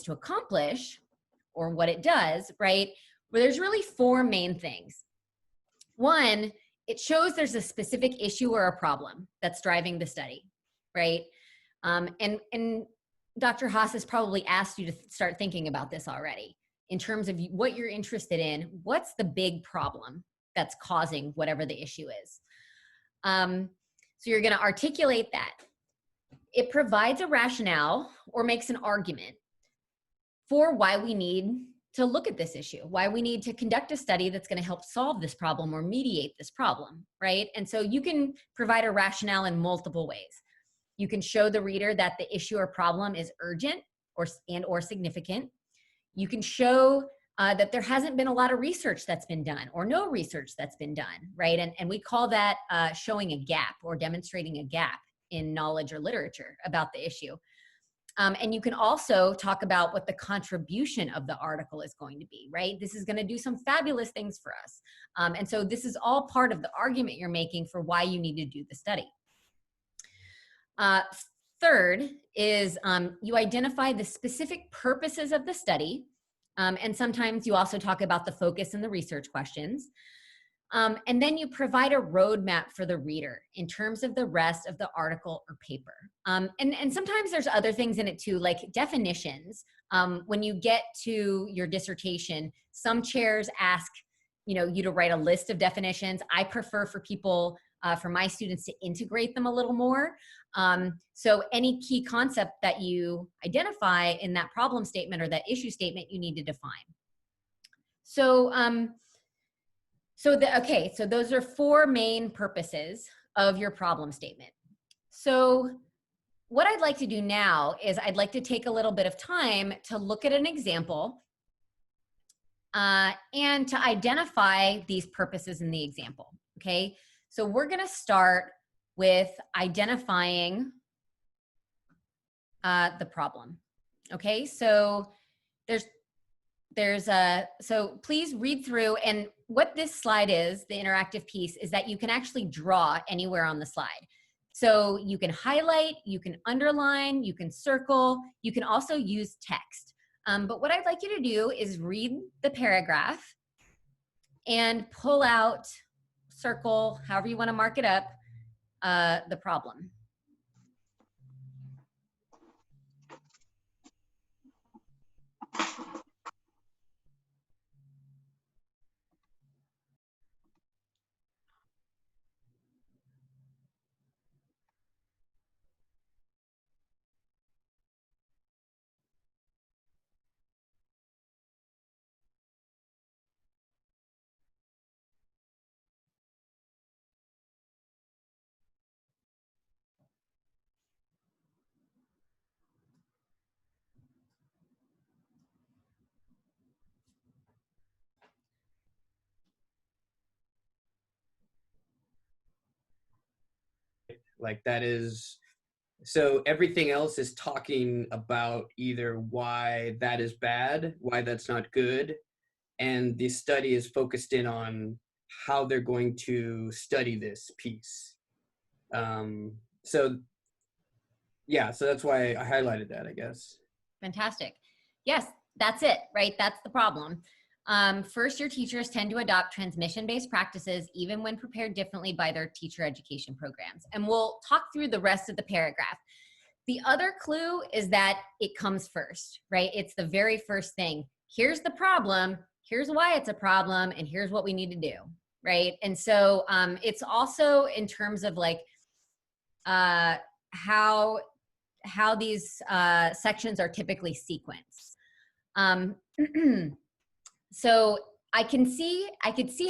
to accomplish, or what it does, right? Where there's really four main things. One, it shows there's a specific issue or a problem that's driving the study, right? And Dr. Haas has probably asked you to start thinking about this already in terms of what you're interested in. What's the big problem that's causing whatever the issue is? So you're going to articulate that. It provides a rationale or makes an argument for why we need to look at this issue, why we need to conduct a study that's going to help solve this problem or mediate this problem, right? And so you can provide a rationale in multiple ways. You can show the reader that the issue or problem is urgent or significant. You can show that there hasn't been a lot of research that's been done or no research that's been done, right? And we call that showing a gap or demonstrating a gap in knowledge or literature about the issue. And you can also talk about what the contribution of the article is going to be, right? This is going to do some fabulous things for us. And so this is all part of the argument you're making for why you need to do the study. Third is you identify the specific purposes of the study. And sometimes you also talk about the focus and the research questions. And then you provide a roadmap for the reader in terms of the rest of the article or paper. And sometimes there's other things in it too, like definitions. When you get to your dissertation, some chairs ask you to write a list of definitions. I prefer for people, for my students to integrate them a little more. So any key concept that you identify in that problem statement or that issue statement, you need to define. So, so those are four main purposes of your problem statement. So what I'd like to do now is I'd like to take a little bit of time to look at an example and to identify these purposes in the example, okay? So we're gonna start with identifying the problem, okay? So so please read through, and what this slide is, the interactive piece, is that you can actually draw anywhere on the slide. So you can highlight, you can underline, you can circle, you can also use text. But what I'd like you to do is read the paragraph and pull out, circle, however you want to mark it up, the problem. Like that is, so everything else is talking about either why that is bad, why that's not good, and the study is focused in on how they're going to study this piece. So yeah, so that's why I highlighted that, I guess. Fantastic. Yes, that's it, right? That's the problem. First-year teachers tend to adopt transmission-based practices even when prepared differently by their teacher education programs. And we'll talk through the rest of the paragraph. The other clue is that it comes first, right? It's the very first thing. Here's the problem, here's why it's a problem, and here's what we need to do, right? And so it's also in terms of like how these sections are typically sequenced. So I could see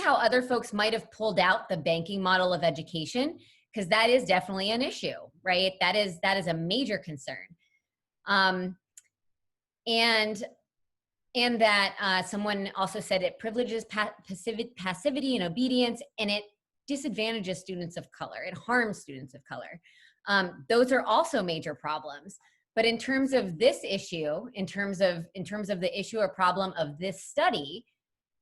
how other folks might have pulled out the banking model of education, because that is definitely an issue, right? That is a major concern. And that someone also said it privileges passivity and obedience, and it disadvantages students of color. It harms students of color. Those are also major problems. But in terms of this issue, in terms of the issue or problem of this study,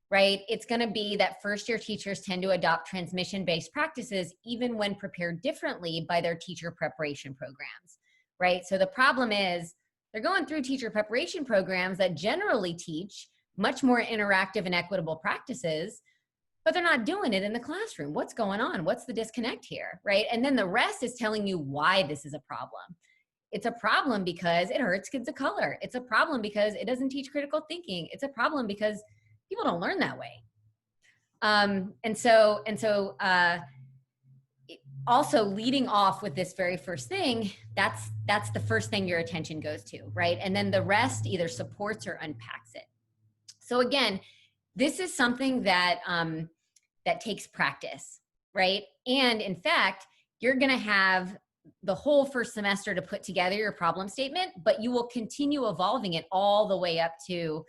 right, it's going to be that first-year teachers tend to adopt transmission-based practices even when prepared differently by their teacher preparation programs, right? So the problem is They're going through teacher preparation programs that generally teach much more interactive and equitable practices, but they're not doing it in the classroom. What's going on? What's the disconnect here, right? And then the rest is telling you why this is a problem. It's a problem because it hurts kids of color. It's a problem because it doesn't teach critical thinking. It's a problem because people don't learn that way. Also leading off with this very first thing, that's the first thing your attention goes to, right? And then the rest either supports or unpacks it. So again, this is something that that takes practice, right? And in fact, you're going to have the whole first semester to put together your problem statement, but you will continue evolving it all the way up to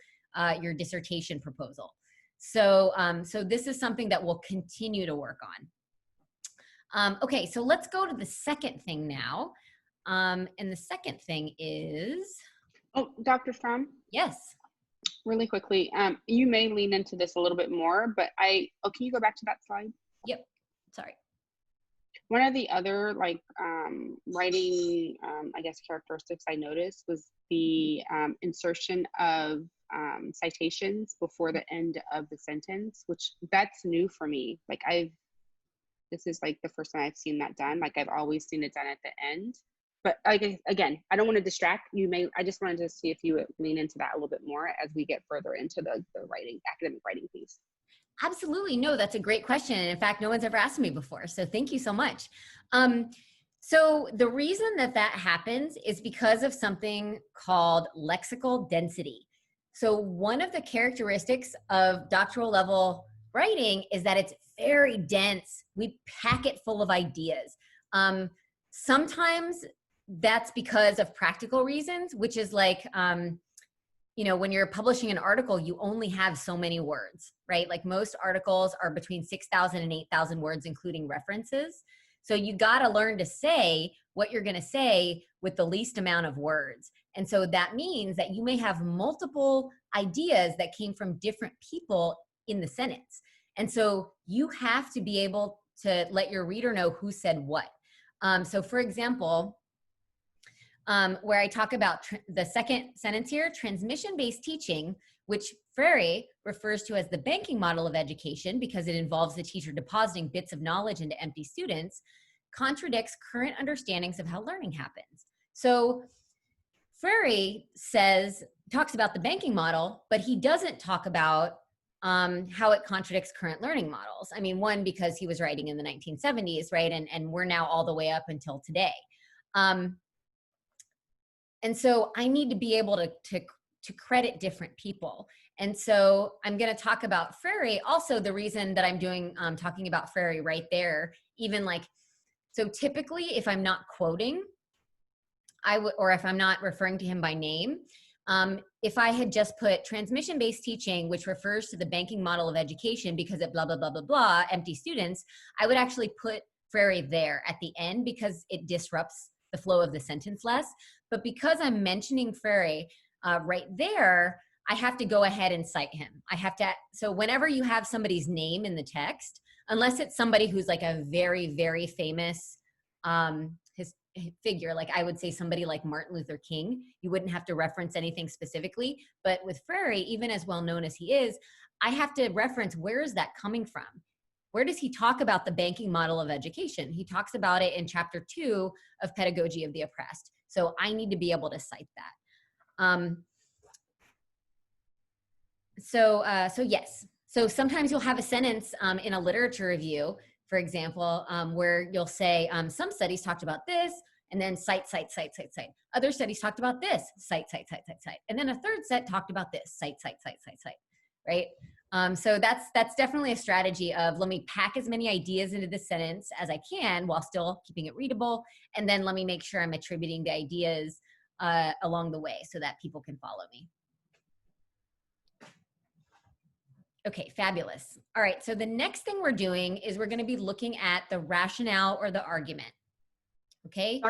your dissertation proposal. So, so this is something that we'll continue to work on. Okay, so let's go to the second thing now. And the second thing is... Oh, Dr. Fromm? Yes. Really quickly, you may lean into this a little bit more, but can you go back to that slide? Yep, sorry. One of the other writing, I guess, characteristics I noticed was the insertion of citations before the end of the sentence, which that's new for me. This is like the first time I've seen that done. Like I've always seen it done at the end. But again, I don't want to distract you. I just wanted to see if you would lean into that a little bit more as we get further into the writing, academic writing piece. Absolutely. No, that's a great question. And in fact, no one's ever asked me before. So thank you so much. So the reason that happens is because of something called lexical density. So one of the characteristics of doctoral level writing is that it's very dense. We pack it full of ideas. Sometimes that's because of practical reasons, which is like, when you're publishing an article, you only have so many words, right? Like most articles are between 6,000 and 8,000 words, including references. So you got to learn to say what you're going to say with the least amount of words. And so that means that you may have multiple ideas that came from different people in the sentence. And so you have to be able to let your reader know who said what. So for example, where I talk about the second sentence here, transmission-based teaching, which Freire refers to as the banking model of education because it involves the teacher depositing bits of knowledge into empty students, contradicts current understandings of how learning happens. So Freire talks about the banking model, but he doesn't talk about how it contradicts current learning models. I mean, one, because he was writing in the 1970s, right? And we're now all the way up until today. And so I need to be able to credit different people. And so I'm going to talk about Freire. Also, the reason that I'm talking about Freire right there, so typically if I'm not quoting, or if I'm not referring to him by name, if I had just put transmission-based teaching, which refers to the banking model of education because it blah, blah, blah, blah, blah, empty students, I would actually put Freire there at the end because it disrupts the flow of the sentence less. But because I'm mentioning Freire right there, I have to go ahead and cite him. So whenever you have somebody's name in the text, unless it's somebody who's like a very, very famous his figure, like I would say somebody like Martin Luther King, you wouldn't have to reference anything specifically. But with Freire, even as well known as he is, I have to reference where is that coming from? Where does he talk about the banking model of education? He talks about it in chapter 2 of Pedagogy of the Oppressed. So I need to be able to cite that. So yes. So sometimes you'll have a sentence in a literature review, for example, where you'll say, some studies talked about this, and then cite. Other studies talked about this, cite. And then a third set talked about this, cite, right? So that's definitely a strategy of let me pack as many ideas into the sentence as I can while still keeping it readable. And then let me make sure I'm attributing the ideas along the way so that people can follow me. Okay, fabulous. All right, so the next thing we're doing is we're going to be looking at the rationale or the argument. Okay?